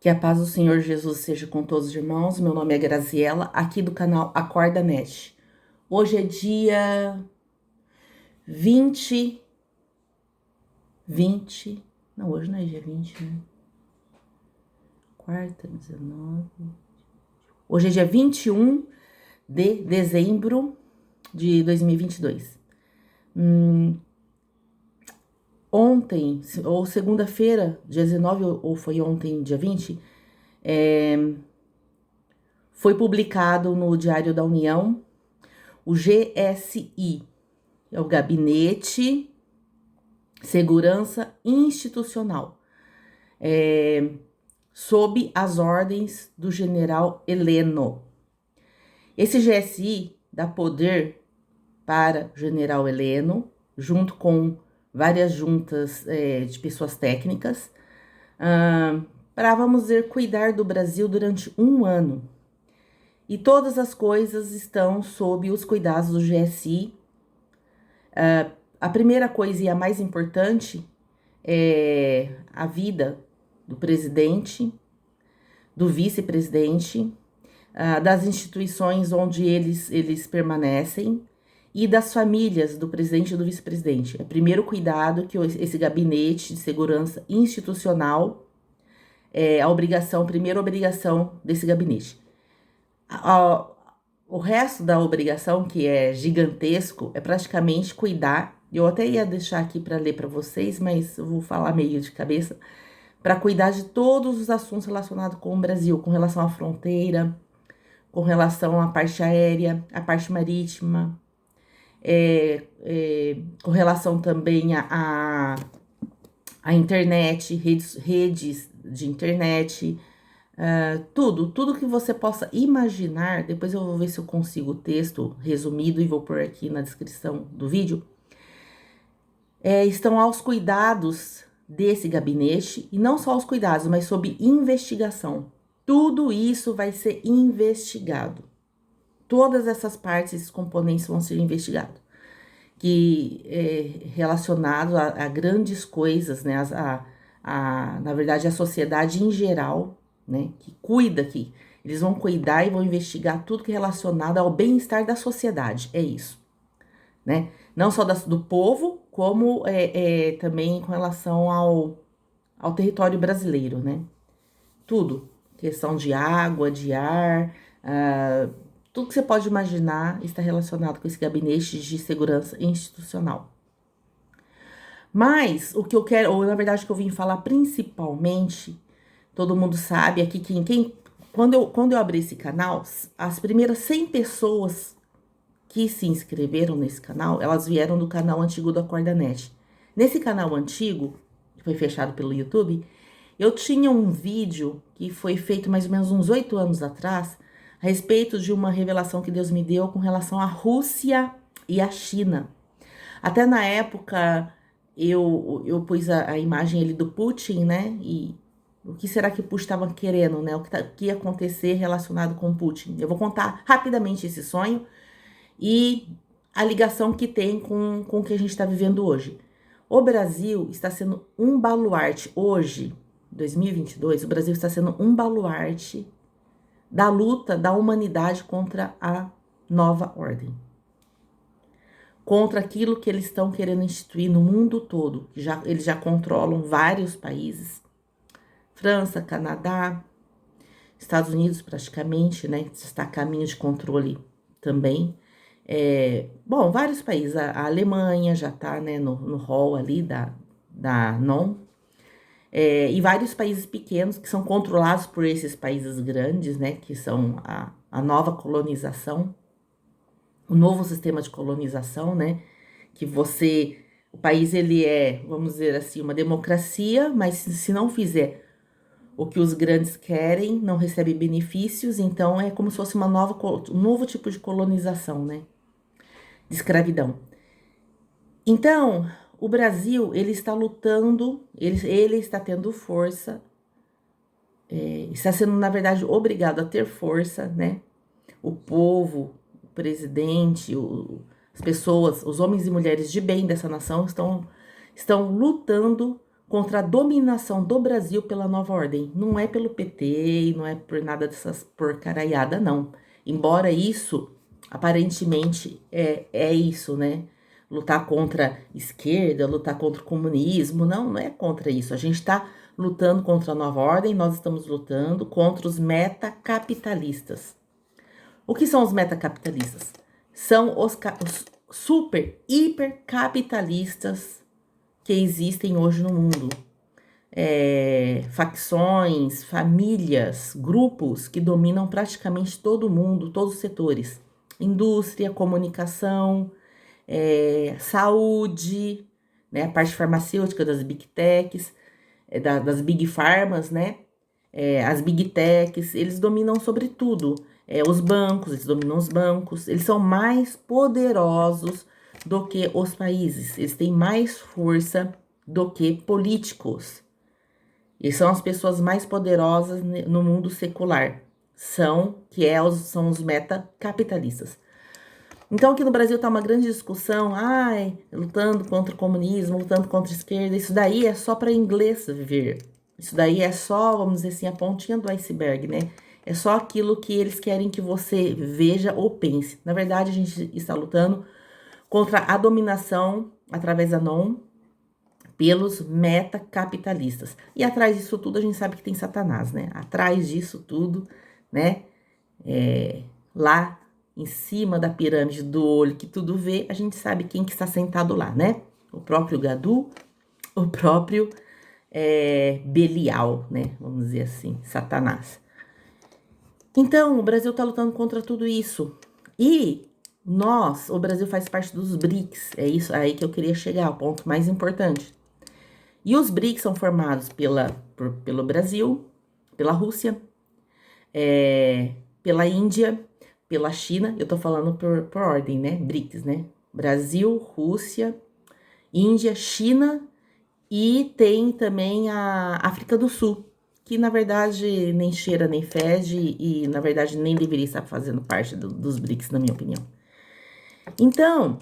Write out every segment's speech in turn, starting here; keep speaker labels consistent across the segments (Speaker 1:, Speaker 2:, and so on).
Speaker 1: Que a paz do Senhor Jesus seja com todos os irmãos. Meu nome é Graziela, aqui do canal Acorda Net. Hoje é dia 20. Não, hoje não é dia 20, né? Quarta, 19. Hoje é dia 21 de dezembro de 2022. Ontem, ou segunda-feira, dia 19, ou foi ontem, dia 20, foi publicado no Diário da União o GSI, é o Gabinete Segurança Institucional, sob as ordens do general Heleno. Esse GSI dá poder para o general Heleno, junto com várias juntas de pessoas técnicas, para, vamos dizer, cuidar do Brasil durante um ano. E todas as coisas estão sob os cuidados do GSI. A primeira coisa e a mais importante é a vida do presidente, do vice-presidente, das instituições onde eles permanecem e das famílias do presidente e do vice-presidente. É o primeiro cuidado que esse gabinete de segurança institucional é a primeira obrigação desse gabinete. O resto da obrigação, que é gigantesco, é praticamente cuidar. Eu até ia deixar aqui para ler para vocês, mas eu vou falar meio de cabeça. Para cuidar de todos os assuntos relacionados com o Brasil, com relação à fronteira, com relação à parte aérea, à parte marítima, com relação também à internet, redes de internet, tudo que você possa imaginar. Depois eu vou ver se eu consigo o texto resumido e vou pôr aqui na descrição do vídeo. Estão aos cuidados desse gabinete, e não só aos cuidados, mas sob investigação. Tudo isso vai ser investigado. Todas essas partes, esses componentes vão ser investigados. Que é relacionado a grandes coisas, né? Na verdade, a sociedade em geral, né? Que cuida, que eles vão cuidar e vão investigar tudo que é relacionado ao bem-estar da sociedade. É isso, né? Não só do povo, como também com relação ao território brasileiro, né? Tudo. Questão de água, de ar, tudo que você pode imaginar está relacionado com esse gabinete de segurança institucional. Mas o que eu quero, ou na verdade o que eu vim falar principalmente, todo mundo sabe aqui, quando eu abri esse canal, as primeiras 100 pessoas que se inscreveram nesse canal, elas vieram do canal antigo do Acorda Net. Nesse canal antigo, que foi fechado pelo YouTube, eu tinha um vídeo que foi feito mais ou menos uns 8 anos atrás, a respeito de uma revelação que Deus me deu com relação à Rússia e à China. Até na época, eu pus a imagem ali do Putin, né? E o que será que o Putin estava querendo, né? O que ia acontecer relacionado com o Putin. Eu vou contar rapidamente esse sonho e a ligação que tem com o que a gente está vivendo hoje. O Brasil está sendo um baluarte hoje, 2022, o Brasil está sendo um baluarte da luta da humanidade contra a nova ordem. Contra aquilo que eles estão querendo instituir no mundo todo. Eles já controlam vários países. França, Canadá, Estados Unidos praticamente, né? Está a caminho de controle também. Vários países. A Alemanha já está, né, no hall ali da NOM. E vários países pequenos que são controlados por esses países grandes, né, que são a nova colonização, o novo sistema de colonização, né, que o país ele vamos dizer assim, uma democracia, mas se não fizer o que os grandes querem, não recebe benefícios, então é como se fosse um novo tipo de colonização, né, de escravidão. Então, o Brasil, ele está lutando, ele está tendo força, está sendo, na verdade, obrigado a ter força, né? O povo, o presidente, as pessoas, os homens e mulheres de bem dessa nação estão lutando contra a dominação do Brasil pela nova ordem. Não é pelo PT e não é por nada dessas porcaraiada, não. Embora isso, aparentemente, é isso, né? Lutar contra a esquerda, lutar contra o comunismo. Não, não é contra isso. A gente está lutando contra a nova ordem, nós estamos lutando contra os metacapitalistas. O que são os metacapitalistas? São os super, hiper capitalistas que existem hoje no mundo. Facções, famílias, grupos que dominam praticamente todo mundo, todos os setores. Indústria, comunicação, saúde, né? A parte farmacêutica das big techs, das big pharmas, né? As big techs, eles dominam sobre tudo. Os bancos, eles dominam os bancos, eles são mais poderosos do que os países, eles têm mais força do que políticos. E são as pessoas mais poderosas no mundo secular. São os metacapitalistas. Então, aqui no Brasil tá uma grande discussão, lutando contra o comunismo, lutando contra a esquerda. Isso daí é só para inglês ver. Isso daí é só, vamos dizer assim, a pontinha do iceberg, né? É só aquilo que eles querem que você veja ou pense. Na verdade, a gente está lutando contra a dominação através da NOM pelos metacapitalistas. E atrás disso tudo a gente sabe que tem Satanás, né? Atrás disso tudo, né? Lá em cima da pirâmide do olho que tudo vê, a gente sabe quem que está sentado lá, né? O próprio Gadu, o próprio Belial, né? Vamos dizer assim, Satanás. Então, o Brasil está lutando contra tudo isso. E o Brasil faz parte dos BRICS. É isso aí que eu queria chegar, o ponto mais importante. E os BRICS são formados pelo Brasil, pela Rússia, pela Índia, pela China. Eu tô falando por ordem, né? BRICS, né? Brasil, Rússia, Índia, China e tem também a África do Sul, que na verdade nem cheira nem fede e na verdade nem deveria estar fazendo parte dos BRICS, na minha opinião. Então,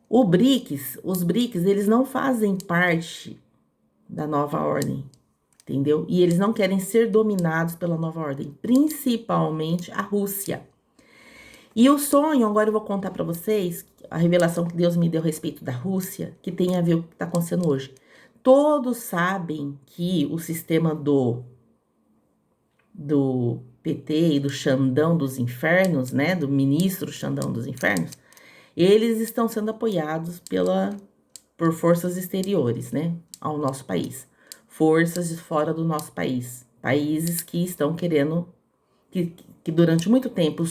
Speaker 1: os BRICS, eles não fazem parte da nova ordem, entendeu? E eles não querem ser dominados pela nova ordem, principalmente a Rússia. E o sonho, agora eu vou contar para vocês, a revelação que Deus me deu a respeito da Rússia, que tem a ver com o que está acontecendo hoje. Todos sabem que o sistema do PT e do Xandão dos Infernos, né, do ministro Xandão dos Infernos, eles estão sendo apoiados por forças exteriores, né, ao nosso país. Forças de fora do nosso país. Países que estão querendo, que durante muito tempo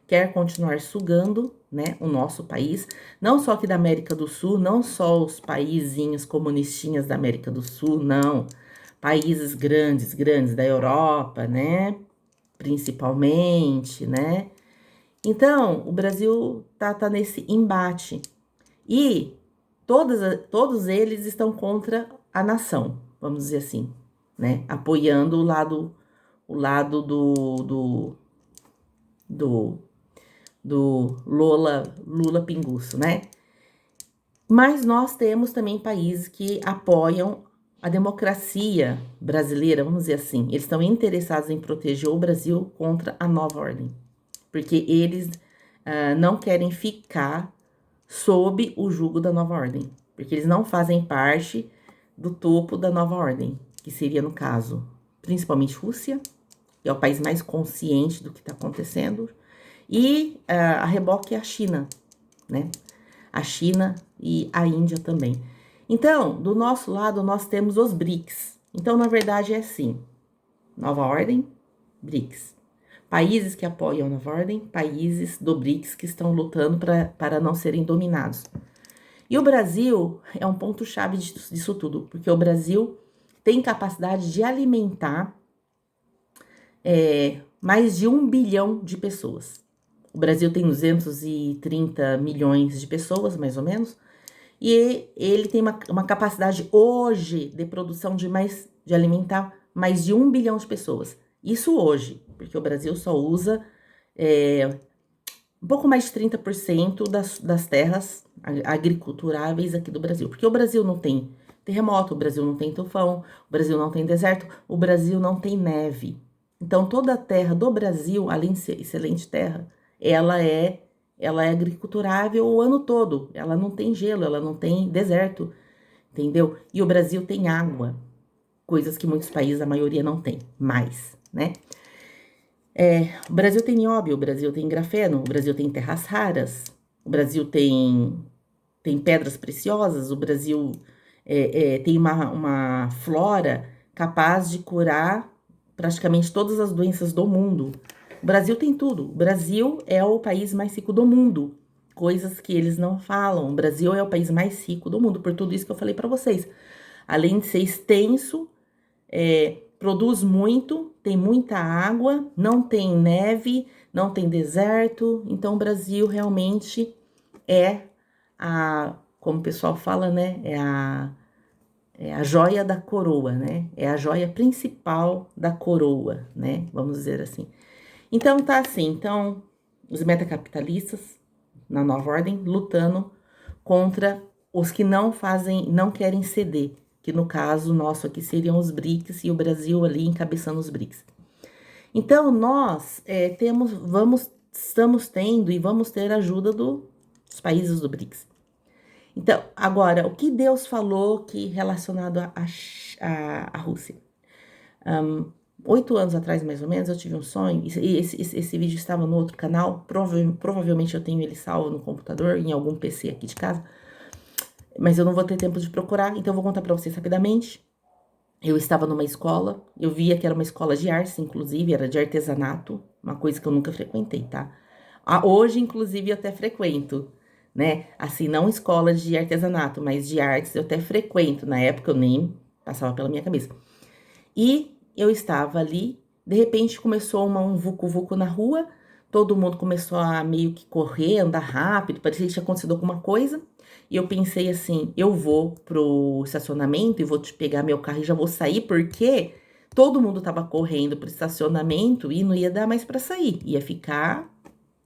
Speaker 1: quer continuar sugando, né, o nosso país, não só aqui da América do Sul, não só os paizinhos comunistinhas da América do Sul, não, países grandes da Europa, né, principalmente, né. Então, o Brasil tá nesse embate e todos eles estão contra a nação, vamos dizer assim, né, apoiando o lado do Lula Pinguço, né? Mas nós temos também países que apoiam a democracia brasileira, vamos dizer assim. Eles estão interessados em proteger o Brasil contra a nova ordem, porque eles não querem ficar sob o jugo da nova ordem, porque eles não fazem parte do topo da nova ordem, que seria, no caso, principalmente Rússia, que é o país mais consciente do que está acontecendo, e a reboque é a China, né? A China e a Índia também. Então, do nosso lado, nós temos os BRICS. Então, na verdade, é assim: nova ordem, BRICS. Países que apoiam a nova ordem, países do BRICS que estão lutando para não serem dominados. E o Brasil é um ponto-chave disso tudo, porque o Brasil tem capacidade de alimentar mais de 1 bilhão de pessoas. O Brasil tem 230 milhões de pessoas, mais ou menos, e ele tem uma capacidade hoje de produção de alimentar mais de 1 bilhão de pessoas. Isso hoje, porque o Brasil só usa um pouco mais de 30% das terras agriculturáveis aqui do Brasil. Porque o Brasil não tem terremoto, o Brasil não tem tufão, o Brasil não tem deserto, o Brasil não tem neve. Então, toda a terra do Brasil, além de ser excelente terra, ela é, ela é agriculturável o ano todo. Ela não tem gelo, ela não tem deserto, entendeu? E o Brasil tem água, coisas que muitos países, a maioria, não tem mais, né? O Brasil tem nióbio, o Brasil tem grafeno, o Brasil tem terras raras, o Brasil tem pedras preciosas, o Brasil tem uma flora capaz de curar praticamente todas as doenças do mundo. O Brasil tem tudo. O Brasil é o país mais rico do mundo. Coisas que eles não falam. O Brasil é o país mais rico do mundo, por tudo isso que eu falei para vocês. Além de ser extenso, produz muito, tem muita água, não tem neve, não tem deserto. Então, o Brasil realmente é como o pessoal fala, né? É a joia da coroa, né? É a joia principal da coroa, né? Vamos dizer assim. Então, tá assim. Então, os metacapitalistas, na nova ordem, lutando contra os que não querem ceder, que no caso nosso aqui seriam os BRICS e o Brasil ali encabeçando os BRICS. Então, nós estamos tendo e vamos ter a ajuda dos países do BRICS. Então, agora, o que Deus falou que relacionado à Rússia? 8 anos atrás, mais ou menos, eu tive um sonho, e esse vídeo estava no outro canal, provavelmente eu tenho ele salvo no computador, em algum PC aqui de casa, mas eu não vou ter tempo de procurar, então eu vou contar para vocês rapidamente. Eu estava numa escola, eu via que era uma escola de artes, inclusive, era de artesanato, uma coisa que eu nunca frequentei, tá? Hoje, inclusive, eu até frequento, né? Assim, não escola de artesanato, mas de artes eu até frequento. Na época eu nem passava pela minha cabeça. E eu estava ali, de repente começou um vucu-vucu na rua, todo mundo começou a meio que correr, andar rápido, parecia que tinha acontecido alguma coisa. E eu pensei assim, eu vou pro estacionamento e vou te pegar meu carro e já vou sair, porque todo mundo tava correndo pro estacionamento e não ia dar mais para sair, ia ficar,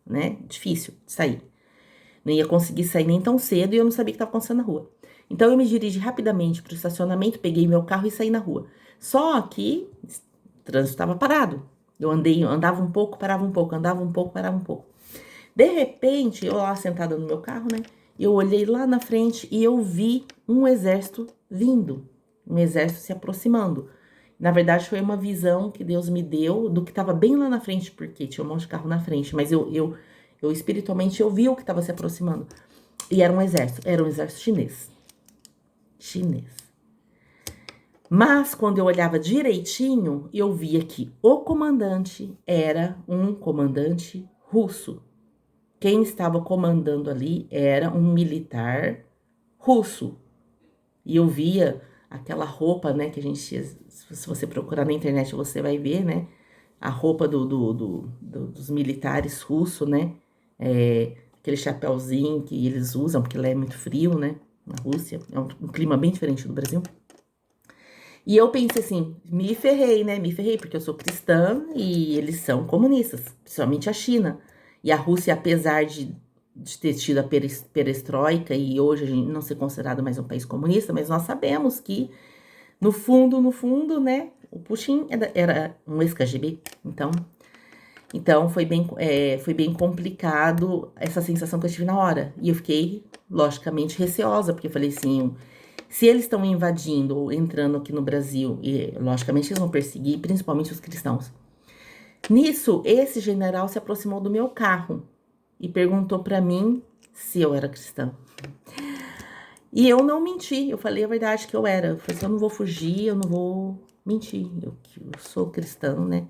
Speaker 1: né, difícil de sair. Não ia conseguir sair nem tão cedo e eu não sabia o que estava acontecendo na rua. Então eu me dirigi rapidamente para o estacionamento, peguei meu carro e saí na rua. Só que o trânsito estava parado. Eu andava um pouco, parava um pouco, andava um pouco, parava um pouco. De repente, eu lá sentada no meu carro, né? Eu olhei lá na frente e eu vi um exército vindo, um exército se aproximando. Na verdade, foi uma visão que Deus me deu do que estava bem lá na frente, porque tinha um monte de carro na frente, mas eu espiritualmente eu vi o que estava se aproximando. E era um exército chinês. Chinês. Mas quando eu olhava direitinho, eu via que o comandante era um comandante russo. Quem estava comandando ali era um militar russo. E eu via aquela roupa, né, que a gente, se você procurar na internet, você vai ver, né, a roupa dos militares russos, né, aquele chapéuzinho que eles usam, porque lá é muito frio, né, na Rússia, é um clima bem diferente do Brasil. E eu pensei assim, me ferrei, né, me ferrei, porque eu sou cristã e eles são comunistas, principalmente a China. E a Rússia, apesar de ter tido a perestroika e hoje a gente não ser considerado mais um país comunista, mas nós sabemos que, no fundo, né, o Putin era um ex-KGB, então foi bem complicado essa sensação que eu tive na hora. E eu fiquei, logicamente, receosa, porque eu falei assim, se eles estão invadindo ou entrando aqui no Brasil, e logicamente eles vão perseguir, principalmente os cristãos. Nisso, esse general se aproximou do meu carro e perguntou para mim se eu era cristã. E eu não menti, eu falei a verdade que eu era. Eu falei assim, eu não vou fugir, eu não vou mentir, eu sou cristão, né?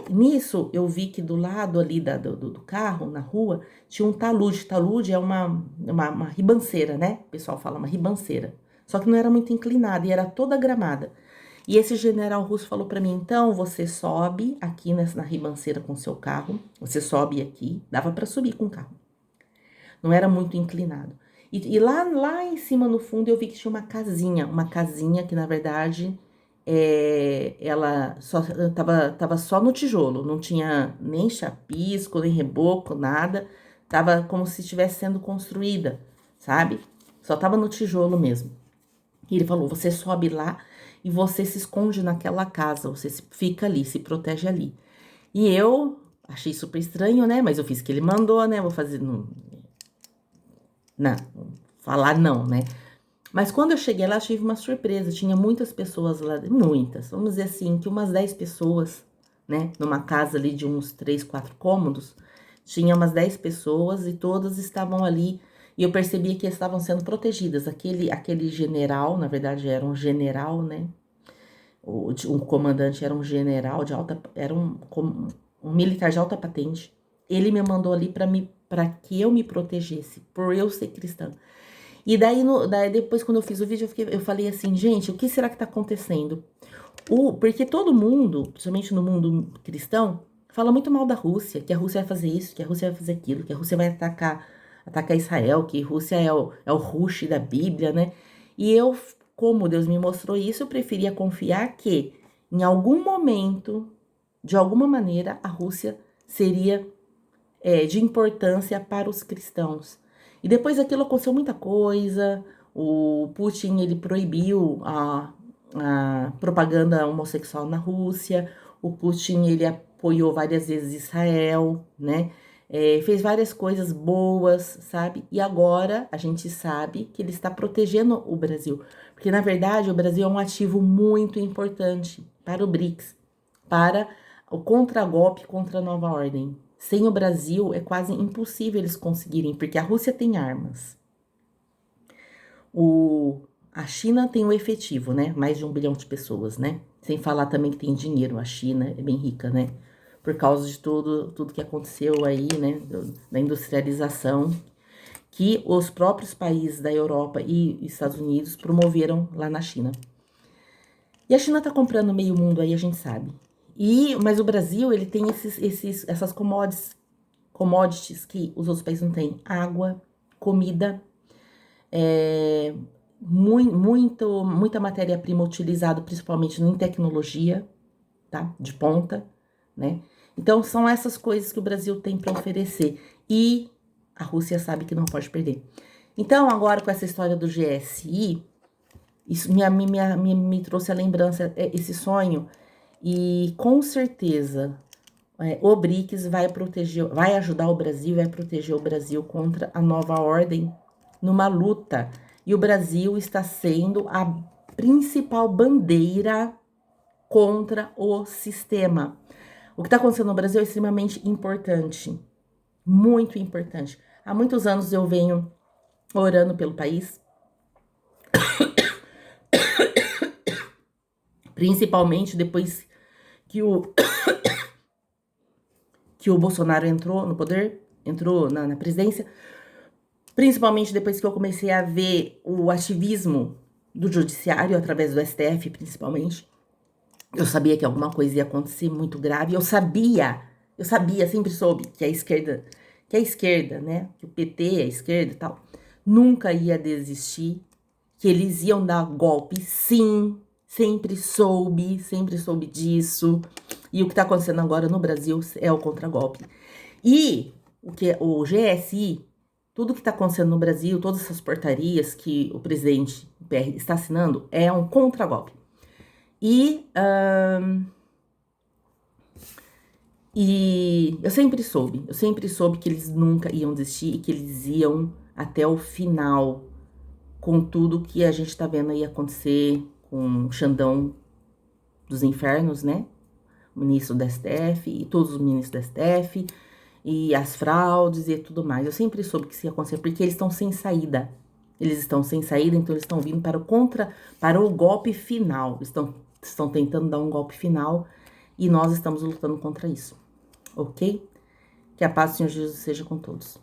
Speaker 1: Nisso, eu vi que do lado ali do carro, na rua, tinha um talude. Talude é uma ribanceira, né? O pessoal fala uma ribanceira. Só que não era muito inclinada e era toda gramada. E esse general russo falou para mim, então, você sobe aqui na ribanceira com seu carro, você sobe aqui, dava para subir com o carro. Não era muito inclinado. E lá em cima, no fundo, eu vi que tinha uma casinha que, na verdade, ela só tava só no tijolo, não tinha nem chapisco, nem reboco, nada. Tava como se estivesse sendo construída, sabe? Só tava no tijolo mesmo. E ele falou: você sobe lá e você se esconde naquela casa, você fica ali, se protege ali. E eu achei super estranho, né? Mas eu fiz o que ele mandou, né? Vou fazer. Não, falar não, né? Mas quando eu cheguei lá, tive uma surpresa. Tinha muitas pessoas lá, muitas, vamos dizer assim, que umas 10 pessoas, né? Numa casa ali de uns 3, 4 cômodos, tinha umas 10 pessoas e todas estavam ali. E eu percebia que estavam sendo protegidas. Aquele general, na verdade era um general, né? Um comandante era um general de alta, era um militar de alta patente. Ele me mandou ali para que eu me protegesse, por eu ser cristã. E daí depois, quando eu fiz o vídeo, eu falei assim, gente, o que será que tá acontecendo? Porque todo mundo, principalmente no mundo cristão, fala muito mal da Rússia, que a Rússia vai fazer isso, que a Rússia vai fazer aquilo, que a Rússia vai atacar Israel, que a Rússia é o Rush da Bíblia, né? E eu, como Deus me mostrou isso, eu preferia confiar que, em algum momento, de alguma maneira, a Rússia seria de importância para os cristãos. E depois daquilo aconteceu muita coisa. O Putin ele proibiu a propaganda homossexual na Rússia. O Putin ele apoiou várias vezes Israel, né? Fez várias coisas boas, sabe? E agora a gente sabe que ele está protegendo o Brasil. Porque, na verdade, o Brasil é um ativo muito importante para o BRICS, para o contragolpe contra a nova ordem. Sem o Brasil, é quase impossível eles conseguirem, porque a Rússia tem armas. A China tem o efetivo, né? Mais de 1 bilhão de pessoas, né? Sem falar também que tem dinheiro. A China é bem rica, né? Por causa de tudo que aconteceu aí, né? Da industrialização que os próprios países da Europa e Estados Unidos promoveram lá na China. E a China tá comprando meio mundo aí, a gente sabe. Mas o Brasil, ele tem essas commodities que os outros países não têm. Água, comida, muita matéria-prima utilizada, principalmente em tecnologia, tá? De ponta, né? Então, são essas coisas que o Brasil tem para oferecer. E a Rússia sabe que não pode perder. Então, agora com essa história do GSI, isso me trouxe a lembrança, esse sonho. E com certeza o BRICS vai ajudar o Brasil, vai proteger o Brasil contra a nova ordem numa luta. E o Brasil está sendo a principal bandeira contra o sistema. O que está acontecendo no Brasil é extremamente importante, muito importante. Há muitos anos eu venho orando pelo país, principalmente depois que o Bolsonaro entrou no poder, entrou na presidência, principalmente depois que eu comecei a ver o ativismo do judiciário, através do STF, principalmente. Eu sabia que alguma coisa ia acontecer muito grave, eu sabia, sempre soube que a esquerda, né, que o PT, a esquerda e tal, nunca ia desistir, que eles iam dar golpe, sim, sempre soube disso. E o que está acontecendo agora no Brasil é o contragolpe. E o GSI, tudo que está acontecendo no Brasil, todas essas portarias que o presidente PR está assinando, é um contragolpe. E eu sempre soube que eles nunca iam desistir e que eles iam até o final com tudo que a gente tá vendo aí acontecer com o Xandão dos Infernos, né? O ministro do STF e todos os ministros do STF e as fraudes e tudo mais. Eu sempre soube que isso ia acontecer porque eles estão sem saída. Eles estão sem saída, então eles estão vindo para o golpe final. Estão tentando dar um golpe final e nós estamos lutando contra isso, ok? Que a paz do Senhor Jesus seja com todos.